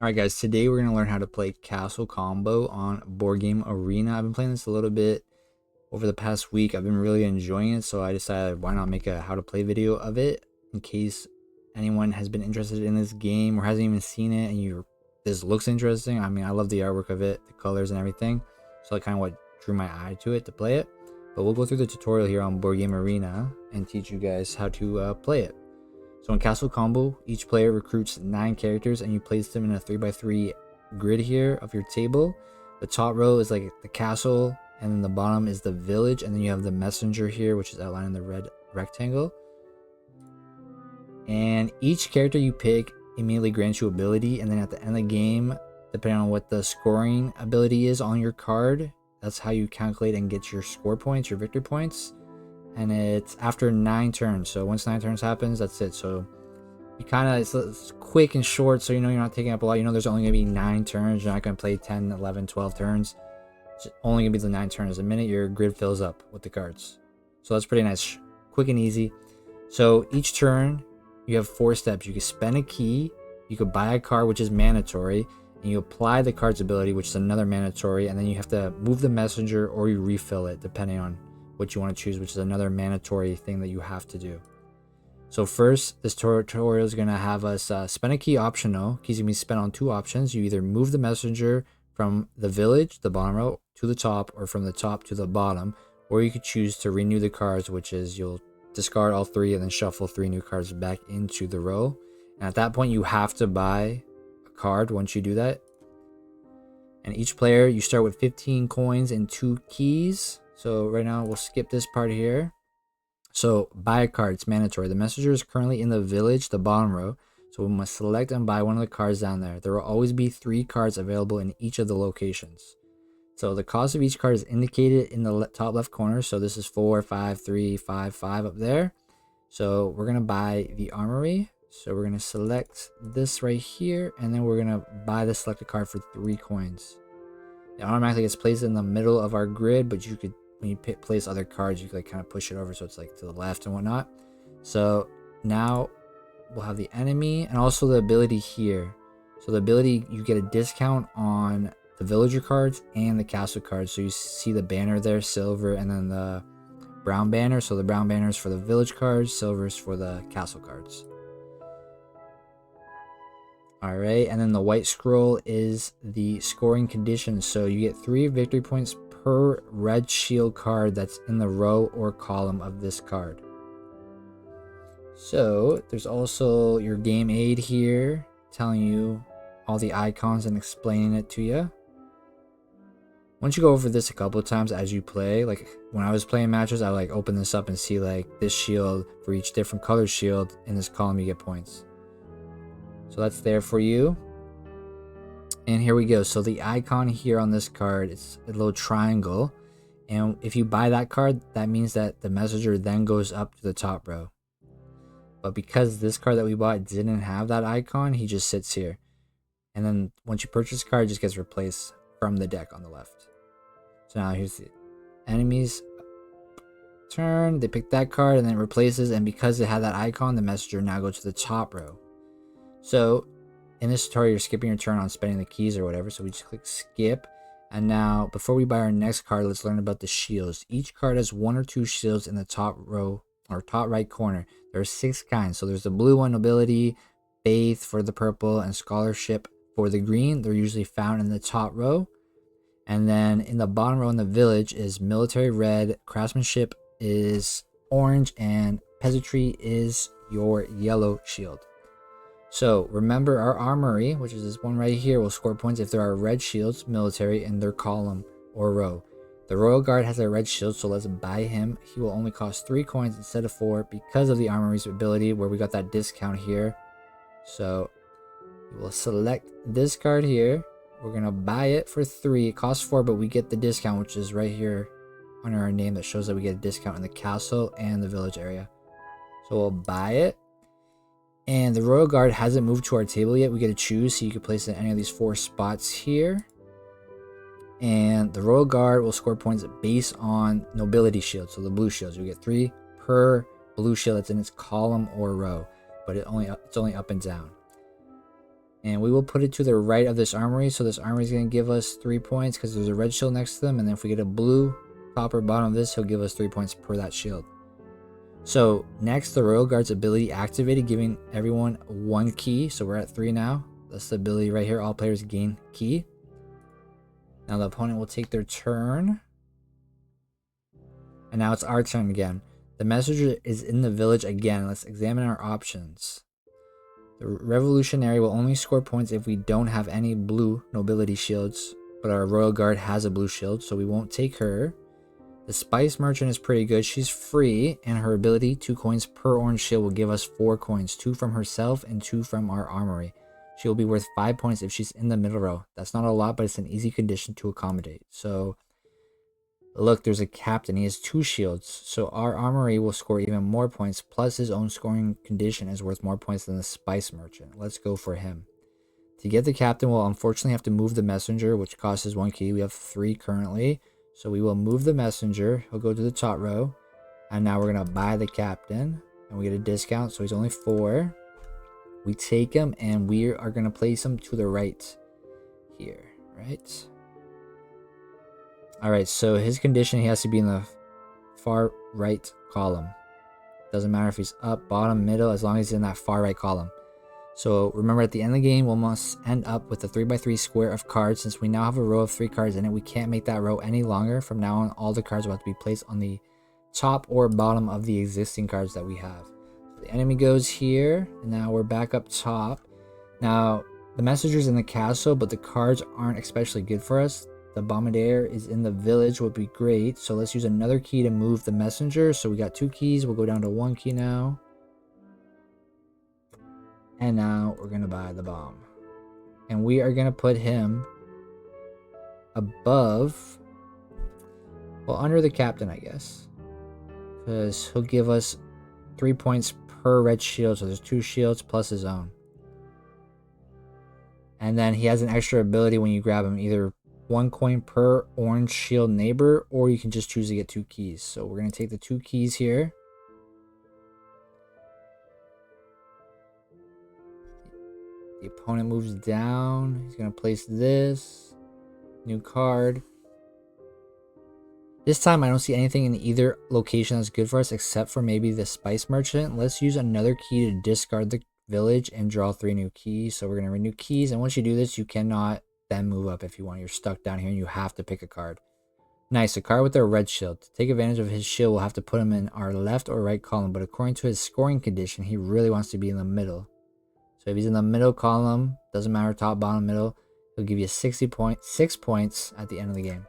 Alright guys, today we're going to learn how to play Castle Combo on Board Game Arena. I've been playing this a little bit over the past week. I've been really enjoying it, so I decided why not make a how to play video of it in case anyone has been interested in this game or hasn't even seen it and this looks interesting. I mean, I love the artwork of it, the colors and everything. So that kind of what drew my eye to it to play it. But we'll go through the tutorial here on Board Game Arena and teach you guys how to play it. So in Castle Combo, each player recruits 9 characters and you place them in a 3x3 grid here of your table. The top row is like the castle, and then the bottom is the village, and then you have the messenger here, which is outlined in the red rectangle. And each character you pick immediately grants you ability, and then at the end of the game, depending on what the scoring ability is on your card, that's how you calculate and get your score points, your victory points. And it's after 9 turns, so once 9 turns happens, that's it. So you kind of it's quick and short, so you know you're not taking up a lot. You know there's only gonna be 9 turns. You're not gonna play 10, 11, 12 turns. It's only gonna be the 9 turns. The minute your grid fills up with the cards, so that's pretty nice, quick and easy. So each turn you have 4 steps. You can spend a key, you could buy a card, which is mandatory, and you apply the card's ability, which is another mandatory, and then you have to move the messenger or you refill it depending on what you want to choose, which is another mandatory thing that you have to do. So first, this tutorial is going to have us spend a key optional. Keys can be spent on 2 options. You either move the messenger from the village, the bottom row, to the top, or from the top to the bottom, or you could choose to renew the cards, which is you'll discard all 3 and then shuffle 3 new cards back into the row. And at that point, you have to buy a card once you do that. And each player, you start with 15 coins and 2 keys. So right now we'll skip this part here. So buy a card, it's mandatory. The messenger is currently in the village, the bottom row. So we must select and buy one of the cards down there. There will always be 3 cards available in each of the locations. So the cost of each card is indicated in the top left corner. So this is 4, 5, 3, 5, 5 up there. So we're going to buy the armory. So we're going to select this right here. And then we're going to buy the selected card for 3 coins. It automatically gets placed in the middle of our grid, but you could, when you place other cards, you can like kind of push it over so it's like to the left and whatnot. So now we'll have the enemy and also the ability here. So the ability, you get a discount on the villager cards and the castle cards. So you see the banner there, silver, and then the brown banner. So the brown banner is for the village cards, silver is for the castle cards. Alright, and then the white scroll is the scoring conditions. So you get 3 victory points per red shield card that's in the row or column of this card. So there's also your game aid here telling you all the icons and explaining it to you. Once you go over this a couple of times as you play, like when I was playing matches, I would like open this up and see like this shield for each different color shield in this column you get points. So that's there for you. And here we go. So the icon here on this card, it's a little triangle. And if you buy that card, that means that the messenger then goes up to the top row. But because this card that we bought didn't have that icon, he just sits here. And then once you purchase the card, it just gets replaced from the deck on the left. So now here's the enemies turn. They pick that card and then it replaces. And because it had that icon, the messenger now goes to the top row. So in this tutorial, you're skipping your turn on spending the keys or whatever. So we just click skip. And now before we buy our next card, let's learn about the shields. Each card has 1 or 2 shields in the top row or top right corner. There are 6 kinds. So there's the blue one, nobility, faith for the purple, and scholarship for the green. They're usually found in the top row. And then in the bottom row in the village is military red, craftsmanship is orange, and peasantry is your yellow shield. So remember our armory, which is this one right here, will score points if there are red shields, military, in their column or row. The royal guard has a red shield, so let's buy him. He will only cost 3 coins instead of 4 because of the armory's ability where we got that discount here. So we'll select this card here. We're going to buy it for 3. It costs 4, but we get the discount, which is right here under our name that shows that we get a discount in the castle and the village area. So we'll buy it. And the royal guard hasn't moved to our table yet. We get to choose, so you can place it in any of these 4 spots here. And the royal guard will score points based on nobility shields, so the blue shields. You get 3 per blue shield that's in its column or row, but it's only up and down. And we will put it to the right of this armory. So this armory is going to give us 3 points because there's a red shield next to them. And then if we get a blue top or bottom of this, he'll give us 3 points per that shield. So next, the Royal Guard's ability activated, giving everyone 1 key. So we're at 3 now. That's the ability right here. All players gain key. Now the opponent will take their turn. And now it's our turn again. The messenger is in the village again. Let's examine our options. The revolutionary will only score points if we don't have any blue nobility shields, but our royal guard has a blue shield, so we won't take her. The spice merchant is pretty good. She's free, and her ability, 2 coins per orange shield, will give us 4 coins, 2 from herself and 2 from our armory. She will be worth 5 points if she's in the middle row. That's not a lot, but it's an easy condition to accommodate. So look, there's a captain. He has 2 shields. So our armory will score even more points. Plus his own scoring condition is worth more points than the spice merchant. Let's go for him. To get the captain, we'll unfortunately have to move the messenger, which costs us 1 key. We have 3 currently. So we will move the messenger. He'll go to the top row. And now we're going to buy the captain. And we get a discount. So he's only 4. We take him and we are going to place him to the right here. Right? Alright, so his condition, he has to be in the far right column. Doesn't matter if he's up, bottom, middle, as long as he's in that far right column. So remember, at the end of the game, we must end up with a 3x3 square of cards. Since we now have a row of 3 cards in it, we can't make that row any longer. From now on, all the cards will have to be placed on the top or bottom of the existing cards that we have. So the enemy goes here, and now we're back up top. Now, the messenger's in the castle, but the cards aren't especially good for us. The bombardier is in the village, would be great. So let's use another key to move the messenger. So we got 2 keys. We'll go down to 1 key now. And now we're going to buy the bomb. And we are going to put him above, well, under the captain, I guess. Because he'll give us 3 points per red shield. So there's 2 shields plus his own. And then he has an extra ability when you grab him, either 1 coin per orange shield neighbor, or you can just choose to get 2 keys. So we're going to take the 2 keys here. The opponent moves down. He's going to place this. New card. This time I don't see anything in either location that's good for us except for maybe the spice merchant. Let's use another key to discard the village and draw 3 new keys. So we're going to renew keys. And once you do this, you cannot then move up if you want. You're stuck down here and you have to pick a card. Nice, a card with a red shield. To take advantage of his shield, we'll have to put him in our left or right column, but according to his scoring condition, he really wants to be in the middle. So if he's in the middle column, doesn't matter top, bottom, middle, he'll give you 6 points at the end of the game.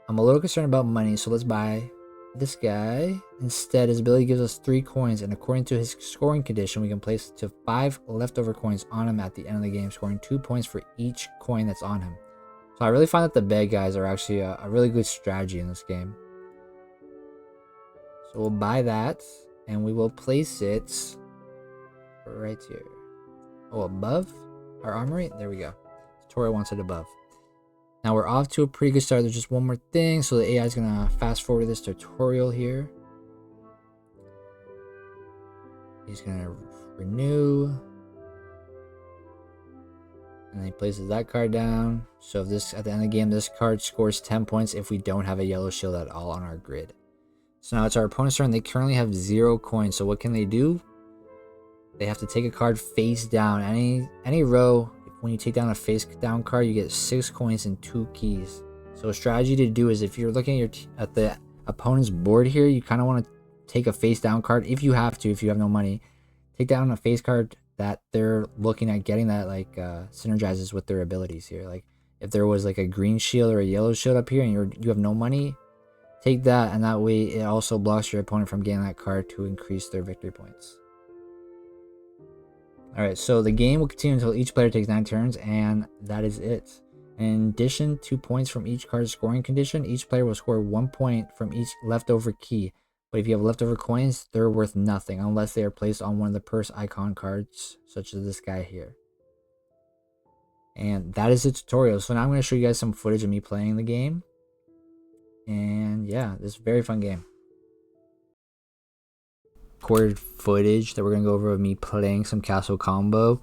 I'm a little concerned about money, so let's buy this guy. Instead, his ability gives us 3 coins, and according to his scoring condition, we can place to 5 leftover coins on him at the end of the game, scoring 2 points for each coin that's on him. So I really find that the bad guys are actually a really good strategy in this game. So we'll buy that, and we will place it right here. Oh, above our armory? There we go. Tutorial wants it above. Now we're off to a pretty good start. There's just one more thing. So the AI is going to fast forward this tutorial here. He's going to renew. And then he places that card down. So if this, at the end of the game, this card scores 10 points if we don't have a yellow shield at all on our grid. So now it's our opponent's turn. They currently have 0 coins. So what can they do? They have to take a card face down. Any row, when you take down a face down card, you get 6 coins and 2 keys. So a strategy to do is if you're looking at the opponent's board here, you kind of want to take a face down card if you have to, if you have no money. Take down a face card that they're looking at getting that like synergizes with their abilities here. Like if there was like a green shield or a yellow shield up here and you have no money, take that, and that way it also blocks your opponent from getting that card to increase their victory points. Alright, so the game will continue until each player takes 9 turns, and that is it. In addition to points from each card's scoring condition, each player will score 1 point from each leftover key. But if you have leftover coins, they're worth nothing unless they are placed on one of the purse icon cards, such as this guy here. And that is the tutorial. So now I'm going to show you guys some footage of me playing the game. And yeah, this is a very fun game. Recorded footage that we're going to go over of me playing some Castle Combo.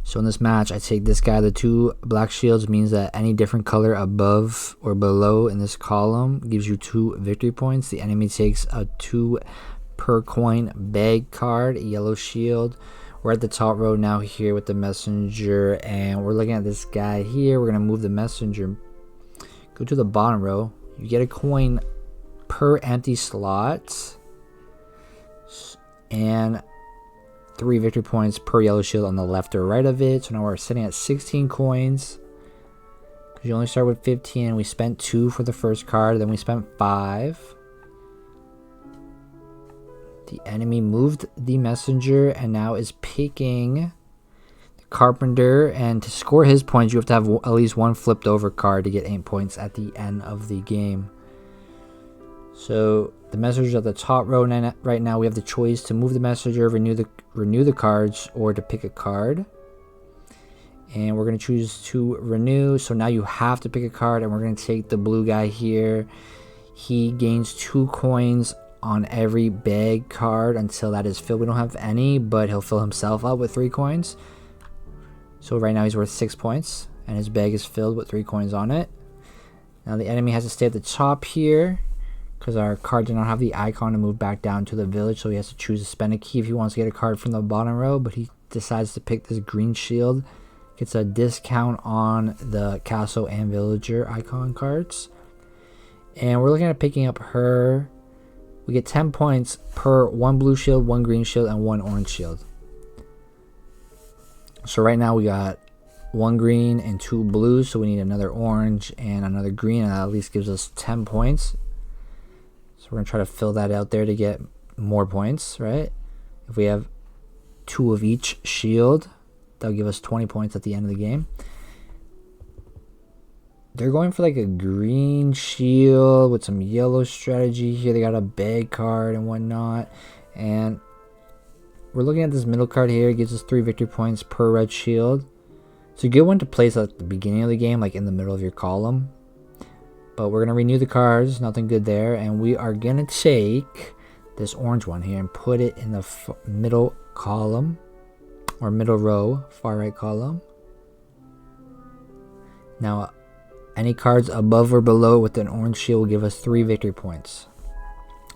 So in this match, I take this guy. The 2 black shields means that any different color above or below in this column gives you 2 victory points. The enemy takes a 2 per coin bag card, a yellow shield. We're at the top row now here with the messenger, and we're looking at this guy here. We're going to move the messenger. Go to the bottom row. You get a coin per empty slot. And 3 victory points per yellow shield on the left or right of it. So now we're sitting at 16 coins. Because you only start with 15. We spent 2 for the first card. Then we spent 5. The enemy moved the messenger and now is picking the carpenter. And to score his points, you have to have at least 1 flipped over card to get 8 points at the end of the game. So the messenger's at the top row right now. We have the choice to move the messenger, renew the cards, or to pick a card. And we're going to choose to renew. So now you have to pick a card, and we're going to take the blue guy here. He gains 2 coins on every bag card until that is filled. We don't have any, but he'll fill himself up with 3 coins. So right now he's worth 6 points, and his bag is filled with 3 coins on it. Now the enemy has to stay at the top here, because our card did not have the icon to move back down to the village, so he has to choose to spend a key if he wants to get a card from the bottom row. But he decides to pick this green shield. Gets a discount on the castle and villager icon cards. And we're looking at picking up her. We get 10 points per 1 blue shield, 1 green shield, and 1 orange shield. So right now we got 1 green and 2 blues, so we need another orange and another green, and that at least gives us 10 points. So we're going to try to fill that out there to get more points, right? If we have 2 of each shield, that'll give us 20 points at the end of the game. They're going for like a green shield with some yellow strategy here. They got a bag card and whatnot. And we're looking at this middle card here. It gives us 3 victory points per red shield. It's a good one to place at the beginning of the game, like in the middle of your column. But we're going to renew the cards. Nothing good there. And we are going to take this orange one here and put it in the middle column. Or middle row. Far right column. Now, any cards above or below with an orange shield will give us 3 victory points.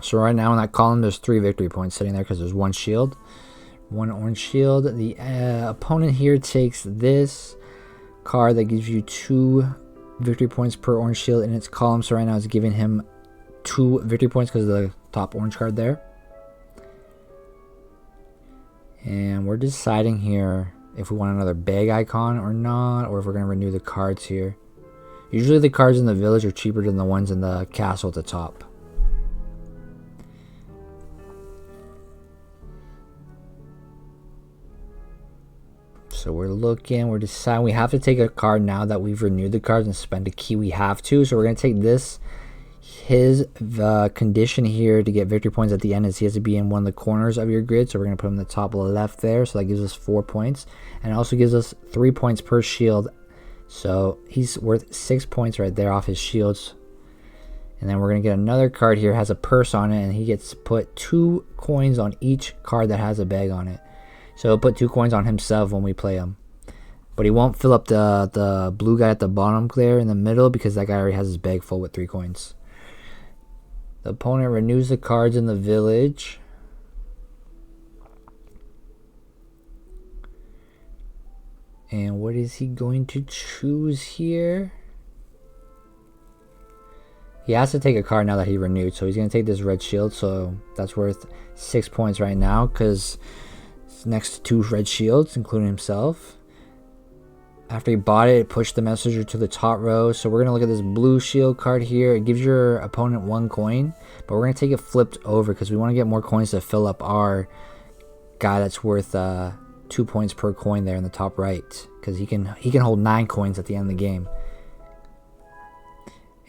So right now in that column, there's 3 victory points sitting there because there's 1 shield. 1 orange shield. The opponent here takes this card that gives you 2 victory points per orange shield in its column. So right now it's giving him 2 victory points because of the top orange card there. And we're deciding here if we want another bag icon or not, or if we're going to renew the cards here. Usually the cards in the village are cheaper than the ones in the castle at the top. So we're looking, we're deciding. We have to take a card now that we've renewed the cards and spend a key. We have to. So we're going to take this. His condition here to get victory points at the end is he has to be in one of the corners of your grid. So we're going to put him in the top left there. So that gives us 4 points. And it also gives us 3 points per shield. So he's worth 6 points right there off his shields. And then we're going to get another card here. It has a purse on it. And he gets to put 2 coins on each card that has a bag on it. So he'll put 2 coins on himself when we play him. But he won't fill up the blue guy at the bottom there in the middle because that guy already has his bag full with 3 coins. The opponent renews the cards in the village. And what is he going to choose here? He has to take a card now that he renewed. So he's going to take this red shield. So that's worth 6 points right now because it's next to 2 red shields, including himself. After he bought it, it pushed the messenger to the top row. So we're going to look at this blue shield card here. It gives your opponent 1 coin. But we're going to take it flipped over because we want to get more coins to fill up our guy that's worth 2 points per coin there in the top right. Because he can hold 9 coins at the end of the game.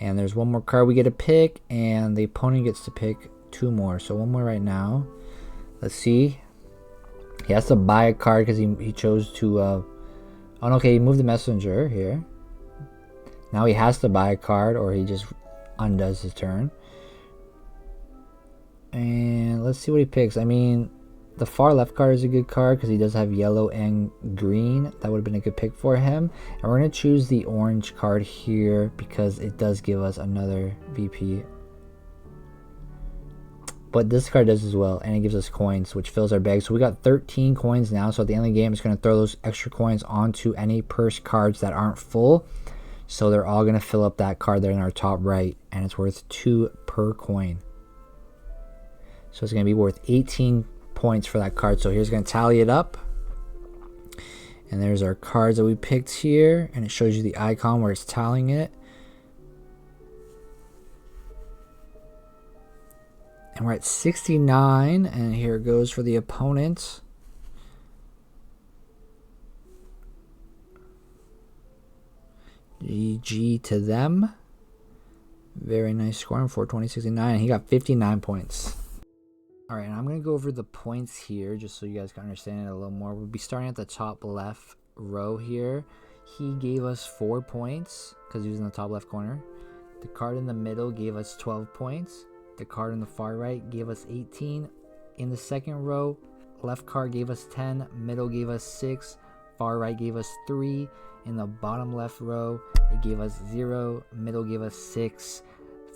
And there's 1 more card we get to pick. And the opponent gets to pick 2 more. So 1 more right now. Let's see. He has to buy a card because he chose to... Oh, okay, he moved the messenger here. Now he has to buy a card or he just undoes his turn. And let's see what he picks. I mean, The far left card is a good card because he does have yellow and green. That would have been a good pick for him. And we're going to choose the orange card here because it does give us another VP. But this card does as well, and it gives us coins, which fills our bag. So we got 13 coins now. So at the end of the game, it's going to throw those extra coins onto any purse cards that aren't full. So they're all going to fill up that card there in our top right, and it's worth 2 per coin. So it's going to be worth 18 points for that card. So here's going to tally it up. And there's our cards that we picked here, and it shows you the icon where it's tallying it. And we're at 69, and here it goes for the opponent. GG to them. Very nice scoring, 420-69, and he got 59 points. All right, and I'm going to go over the points here just so you guys can understand it a little more. We'll be starting at the top left row here. He gave us 4 points because he was in the top left corner. The card in the middle gave us 12 points. The card in the far right gave us 18. In the second row, left card gave us 10. Middle gave us 6. Far right gave us 3. In the bottom left row, it gave us 0. Middle gave us 6.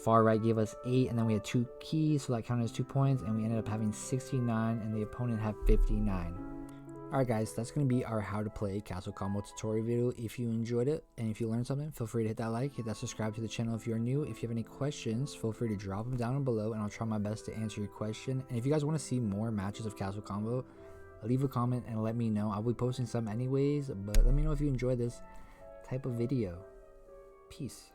Far right gave us 8, and then we had 2 keys, so that counted as 2 points, and we ended up having 69, and the opponent had 59. Alright guys, that's going to be our how to play Castle Combo tutorial video. If you enjoyed it, and if you learned something, feel free to hit that like, hit that subscribe to the channel if you're new. If you have any questions, feel free to drop them down below, and I'll try my best to answer your question. And if you guys want to see more matches of Castle Combo, leave a comment and let me know. I'll be posting some anyways, but let me know if you enjoy this type of video. Peace.